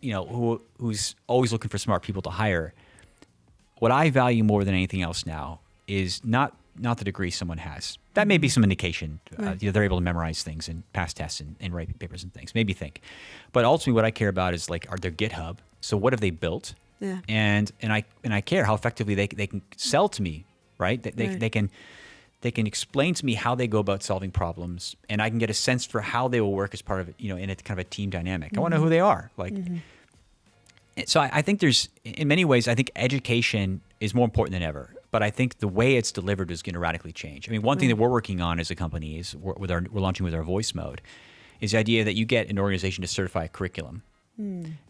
who's always looking for smart people to hire, what I value more than anything else now is not the degree someone has. That may be some indication. They're able to memorize things and pass tests and write papers and things. Maybe think, but ultimately, what I care about is are their GitHub. So what have they built? Yeah. And I care how effectively they can sell to me, right? They can explain to me how they go about solving problems, and I can get a sense for how they will work as part of in a kind of a team dynamic. I want to know who they are. So I think there's, in many ways, I think education is more important than ever. But I think the way it's delivered is going to radically change. I mean, one thing that we're working on as a company is we're launching with our voice mode, is the idea that you get an organization to certify a curriculum.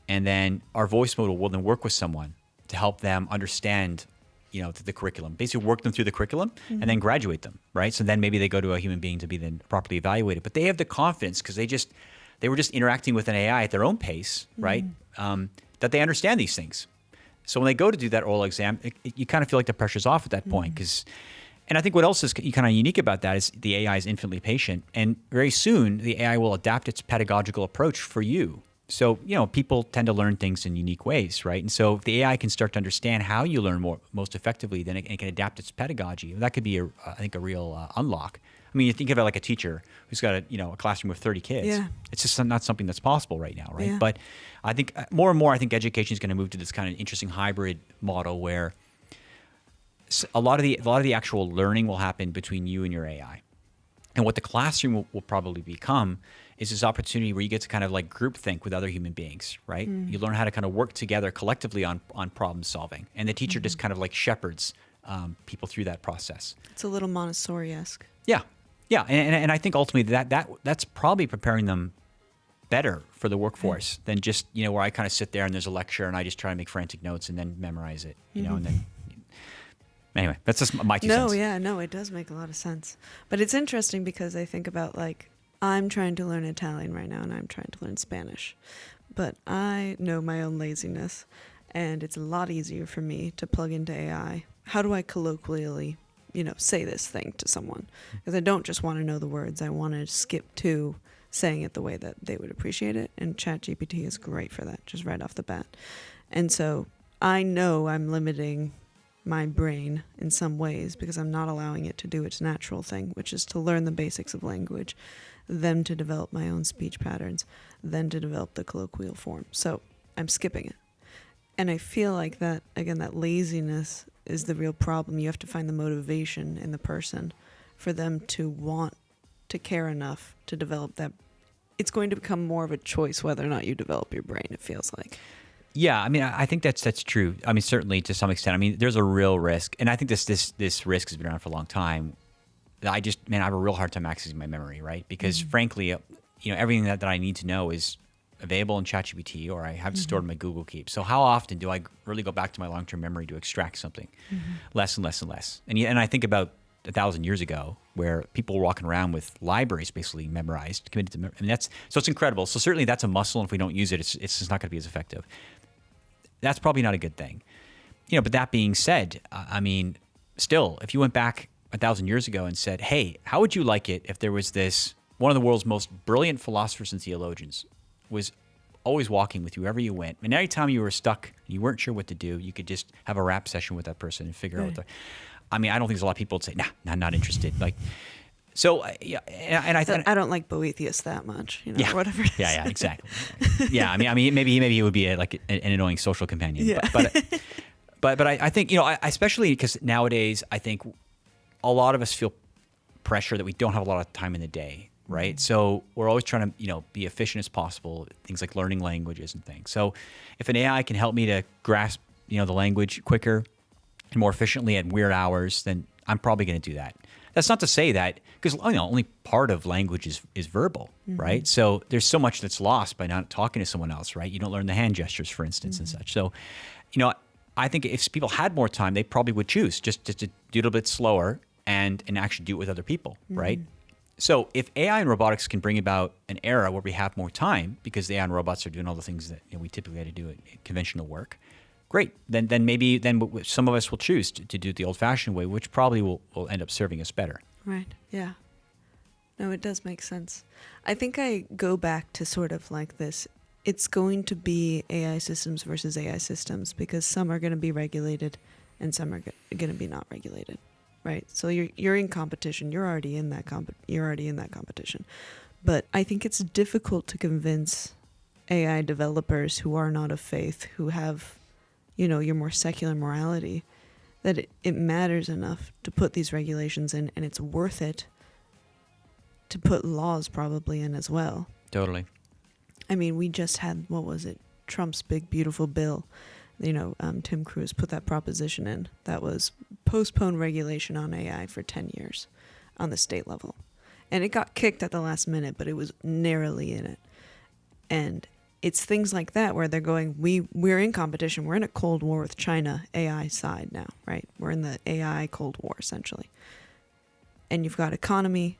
And then our voice mode will then work with someone to help them understand, the curriculum. Basically work them through the curriculum and then graduate them, right? So then maybe they go to a human being to be then properly evaluated. But they have the confidence because they were just interacting with an AI at their own pace, right? That they understand these things. So when they go to do that oral exam, you kind of feel like the pressure's off at that point. And I think what else is kind of unique about that is the AI is infinitely patient. And very soon, the AI will adapt its pedagogical approach for you. So, people tend to learn things in unique ways, right? And so if the AI can start to understand how you learn most effectively, then it can adapt its pedagogy. That could be, I think, a real unlock. I mean, you think of it like a teacher who's got a classroom with 30 kids. Yeah. It's just not something that's possible right now, right? Yeah. But I think more and more, I think education is going to move to this kind of interesting hybrid model where a lot of the actual learning will happen between you and your AI. And what the classroom will probably become is this opportunity where you get to kind of like group think with other human beings, right? You learn how to kind of work together collectively on problem solving. And the teacher just kind of like shepherds people through that process. It's a little Montessori-esque. Yeah. Yeah. And I think ultimately that's probably preparing them better for the workforce than just, where I kind of sit there and there's a lecture and I just try to make frantic notes and then memorize it, and then... Anyway, that's just my 2 cents. No, it does make a lot of sense. But it's interesting because I think about I'm trying to learn Italian right now and I'm trying to learn Spanish. But I know my own laziness and it's a lot easier for me to plug into AI. How do I colloquially, say this thing to someone? Because I don't just want to know the words. I want to skip to saying it the way that they would appreciate it. And ChatGPT is great for that, just right off the bat. And so I know I'm limiting my brain in some ways because I'm not allowing it to do its natural thing, which is to learn the basics of language, then to develop my own speech patterns, then to develop the colloquial form. So I'm skipping it. And I feel like that, again, that laziness is the real problem. You have to find the motivation in the person for them to want to care enough to develop that. It's going to become more of a choice whether or not you develop your brain, it feels like. Yeah, I mean, I think that's true. I mean, certainly to some extent. I mean, there's a real risk, and I think this risk has been around for a long time. I have a real hard time accessing my memory, right? Because frankly, everything that I need to know is available in ChatGPT, or I have it stored in my Google Keep. So how often do I really go back to my long-term memory to extract something? Less and less and less. And I think about 1,000 years ago, where people were walking around with libraries basically memorized, committed to memory. I mean, so it's incredible. So certainly that's a muscle, and if we don't use it, it's just not going to be as effective. That's probably not a good thing. But that being said, I mean, still, if you went back 1,000 years ago and said, hey, how would you like it if there was one of the world's most brilliant philosophers and theologians was always walking with you wherever you went, and every time you were stuck, you weren't sure what to do, you could just have a rap session with that person and figure out I mean, I don't think there's a lot of people would say, nah, not interested. Like, so, yeah, and I don't like Boethius that much, or whatever it is. Yeah, exactly. Yeah, I mean, maybe he would be like an annoying social companion. Yeah. But I think, especially because nowadays, I think a lot of us feel pressure that we don't have a lot of time in the day, right? So we're always trying to, be efficient as possible, things like learning languages and things. So if an AI can help me to grasp, the language quicker and more efficiently at weird hours, then I'm probably going to do that. That's not to say that, because only part of language is verbal, right? So there's so much that's lost by not talking to someone else, right? You don't learn the hand gestures, for instance, and such. So, I think if people had more time, they probably would choose just to do it a little bit slower and actually do it with other people, right? So if AI and robotics can bring about an era where we have more time, because AI and robots are doing all the things that we typically had to do in conventional work, great. Then maybe some of us will choose to do it the old-fashioned way, which probably will end up serving us better. Right. Yeah. No, it does make sense. I think I go back to sort of like this. It's going to be AI systems versus AI systems, because some are going to be regulated and some are going to be not regulated. Right. So you're in competition. You're already in that competition. But I think it's difficult to convince AI developers who are not of faith, who have your more secular morality, that it matters enough to put these regulations in, and it's worth it to put laws probably in as well. Totally. I mean, we just had, what was it, Trump's big, beautiful bill. Tim Cruz put that proposition in. That was postpone regulation on AI for 10 years on the state level. And it got kicked at the last minute, but it was narrowly in it. And it's things like that where they're going, we're in competition. We're in a Cold War with China AI side now, right? We're in the AI Cold War, essentially. And you've got economy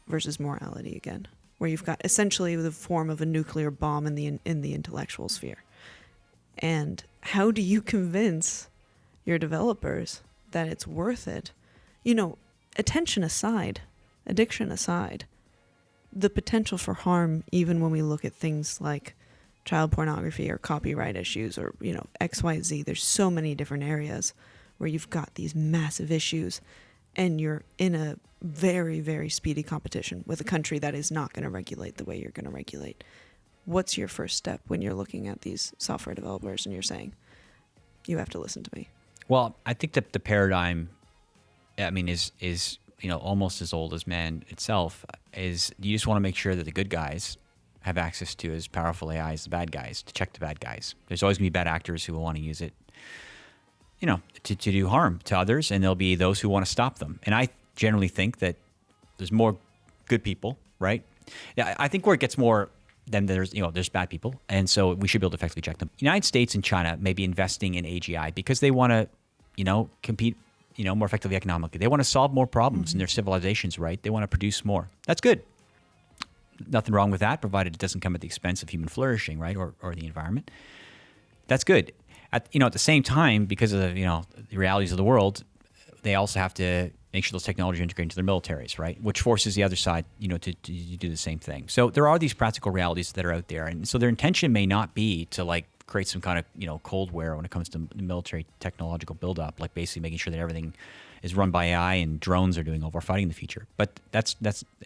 versus morality again, where you've got essentially the form of a nuclear bomb in the intellectual sphere. And how do you convince your developers that it's worth it? Attention aside, addiction aside, the potential for harm, even when we look at things like child pornography or copyright issues or, XYZ, there's so many different areas where you've got these massive issues and you're in a very, very speedy competition with a country that is not going to regulate the way you're going to regulate. What's your first step when you're looking at these software developers and you're saying, you have to listen to me? Well, I think that the paradigm, is almost as old as man itself. Is you just want to make sure that the good guys have access to as powerful AI as the bad guys, to check the bad guys. There's always going to be bad actors who will want to use it, to do harm to others, and there'll be those who want to stop them. And I generally think that there's more good people, right? Yeah, I think where it gets more, then there's bad people, and so we should be able to effectively check them. The United States and China may be investing in AGI because they want to, compete, more effectively economically. They want to solve more problems in their civilizations, right? They want to produce more. That's good. Nothing wrong with that, provided it doesn't come at the expense of human flourishing, right, or the environment. That's good. At the same time, because of the realities of the world, they also have to make sure those technologies are integrated into their militaries, right? Which forces the other side, to do the same thing. So there are these practical realities that are out there, and so their intention may not be to create some kind of Cold War when it comes to military technological buildup, like basically making sure that everything is run by AI and drones are doing all of our fighting in the future. But that's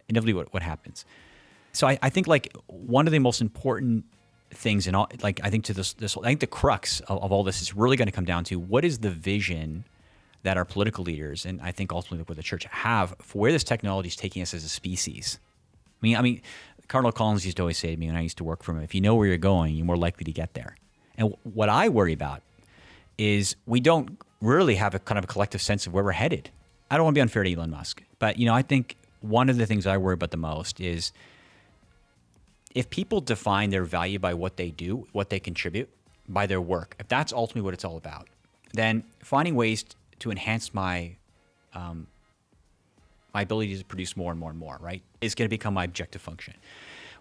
inevitably what happens. So I think one of the most important things in all, I think to this I think the crux of all this is really going to come down to what is the vision that our political leaders, and I think ultimately what the church have for where this technology is taking us as a species. I mean, Cardinal Collins used to always say to me when I used to work for him, if you know where you're going, you're more likely to get there. And what I worry about is we don't really have a kind of a collective sense of where we're headed. I don't want to be unfair to Elon Musk, but I think one of the things I worry about the most is if people define their value by what they do, what they contribute, by their work, if that's ultimately what it's all about, then finding ways to enhance my ability to produce more and more and more, right, is going to become my objective function.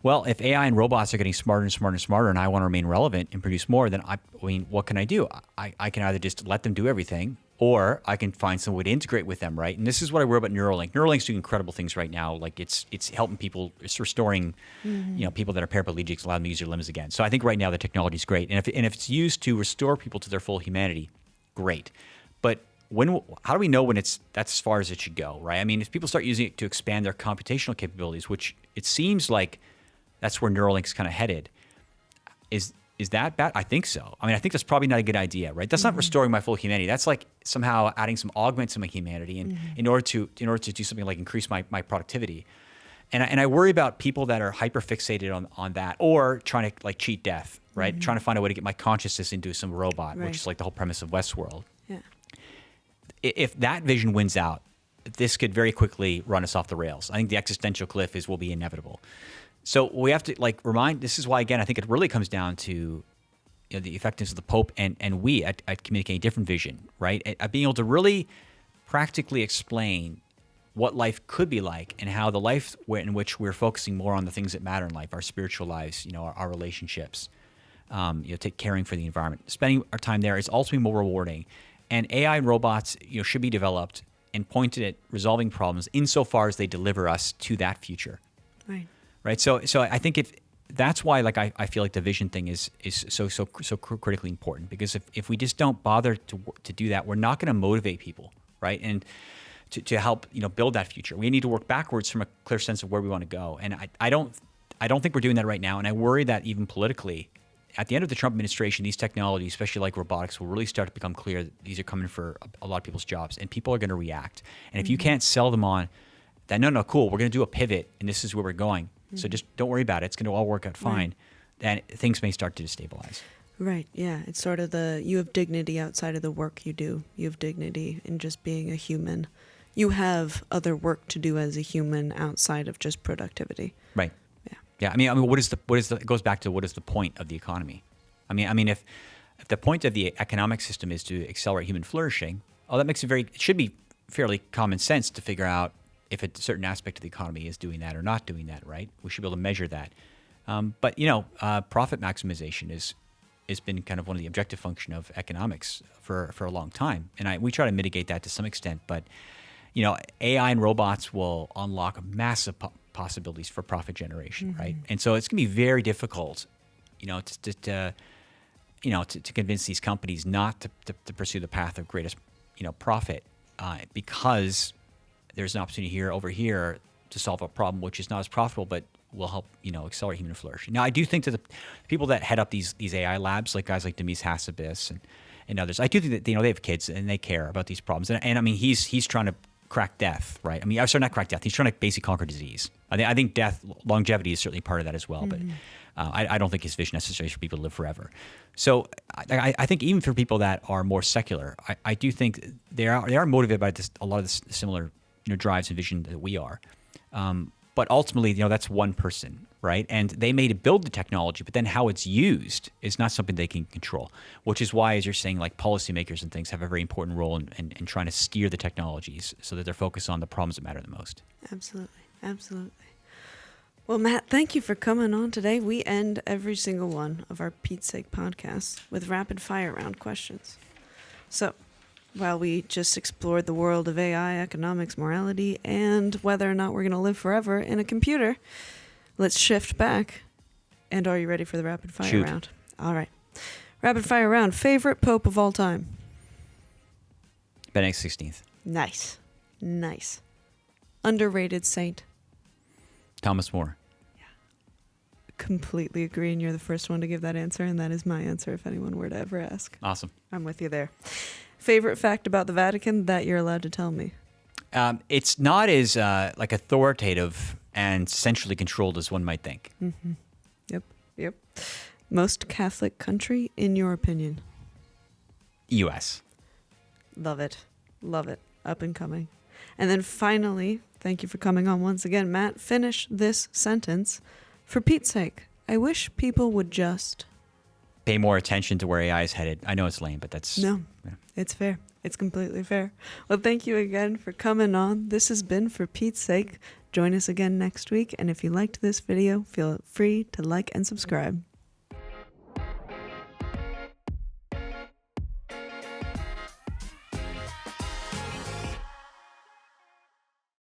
Well, if AI and robots are getting smarter and smarter and smarter, and I want to remain relevant and produce more, then what can I do? I can either just let them do everything, or I can find some way to integrate with them, right? And this is what I worry about Neuralink. Neuralink's doing incredible things right now. Like it's helping people, it's restoring, people that are paraplegics, allow them to use their limbs again. So I think right now the technology is great, and if it's used to restore people to their full humanity, great. But how do we know when that's as far as it should go, right? I mean, if people start using it to expand their computational capabilities, which it seems like that's where Neuralink's kind of headed, is that bad? I think so. I mean, I think that's probably not a good idea, right? That's not restoring my full humanity. That's like somehow adding some augments to my humanity, and in order to do something like increase my productivity. And I worry about people that are hyper fixated on that, or trying to like cheat death, right? Trying to find a way to get my consciousness into some robot, which is like the whole premise of Westworld. Yeah. If that vision wins out, this could very quickly run us off the rails. I think the existential cliff will be inevitable. So we have to this is why, again, I think it really comes down to the effectiveness of the Pope and we at communicating a different vision, right? At being able to really practically explain what life could be like, and how the life in which we're focusing more on the things that matter in life, our spiritual lives, our relationships, caring for the environment, spending our time there is ultimately more rewarding. And AI and robots, should be developed and pointed at resolving problems insofar as they deliver us to that future. Right. So I think that's why I feel like the vision thing is so critically important, because if we just don't bother to do that, we're not going to motivate people, right? And to help build that future, we need to work backwards from a clear sense of where we want to go. And I don't think we're doing that right now. And I worry that even politically, at the end of the Trump administration, these technologies, especially like robotics, will really start to become clear that these are coming for a lot of people's jobs, and people are going to react. And if you can't sell them on that, no, cool, we're going to do a pivot, and this is where we're going. So just don't worry about it. It's going to all work out fine. And things may start to destabilize. Right. Yeah. It's sort of you have dignity outside of the work you do. You have dignity in just being a human. You have other work to do as a human outside of just productivity. Right. Yeah. Yeah. I mean, it goes back to what is the point of the economy? I mean, if the point of the economic system is to accelerate human flourishing, it should be fairly common sense to figure out if a certain aspect of the economy is doing that or not doing that, right? We should be able to measure that. But profit maximization has been kind of one of the objective function of economics for a long time, and we try to mitigate that to some extent. But AI and robots will unlock massive possibilities for profit generation, right? And so it's going to be very difficult, to convince these companies not to pursue the path of greatest, profit, because there's an opportunity over here to solve a problem which is not as profitable, but will help, accelerate human flourishing. Now, I do think that the people that head up these AI labs, like guys like Demis Hassabis and others, I do think that they have kids and they care about these problems. And I mean, he's trying to crack death, right? I mean, I'm sorry, not crack death. He's trying to basically conquer disease. I think longevity is certainly part of that as well. But I don't think his vision necessarily is for people to live forever. So I think even for people that are more secular, I do think they are motivated by a lot of the similar drives and vision that we are. But ultimately, that's one person, right? And they may build the technology, but then how it's used is not something they can control, which is why, as you're saying, like policymakers and things have a very important role in trying to steer the technologies so that they're focused on the problems that matter the most. Absolutely. Absolutely. Well, Matt, thank you for coming on today. We end every single one of our Pete's Sake podcasts with rapid fire round questions. So, while we just explored the world of AI, economics, morality, and whether or not we're going to live forever in a computer, let's shift back. And are you ready for the rapid fire round? All right. Rapid fire round. Favorite Pope of all time? Benedict XVI. Nice. Underrated saint? Thomas More. Yeah. Completely agree, and you're the first one to give that answer, and that is my answer if anyone were to ever ask. Awesome. I'm with you there. Favorite fact about the Vatican that you're allowed to tell me? It's not as authoritative and centrally controlled as one might think. Mm-hmm. Yep. Most Catholic country, in your opinion? U.S. Love it. Love it. Up and coming. And then finally, thank you for coming on once again, Matt. Finish this sentence. For Pete's sake, I wish people would just... Pay more attention to where AI is headed. I know it's lame, but that's... No, yeah. It's fair. It's completely fair. Well, thank you again for coming on. This has been For Pete's Sake. Join us again next week. And if you liked this video, feel free to like and subscribe.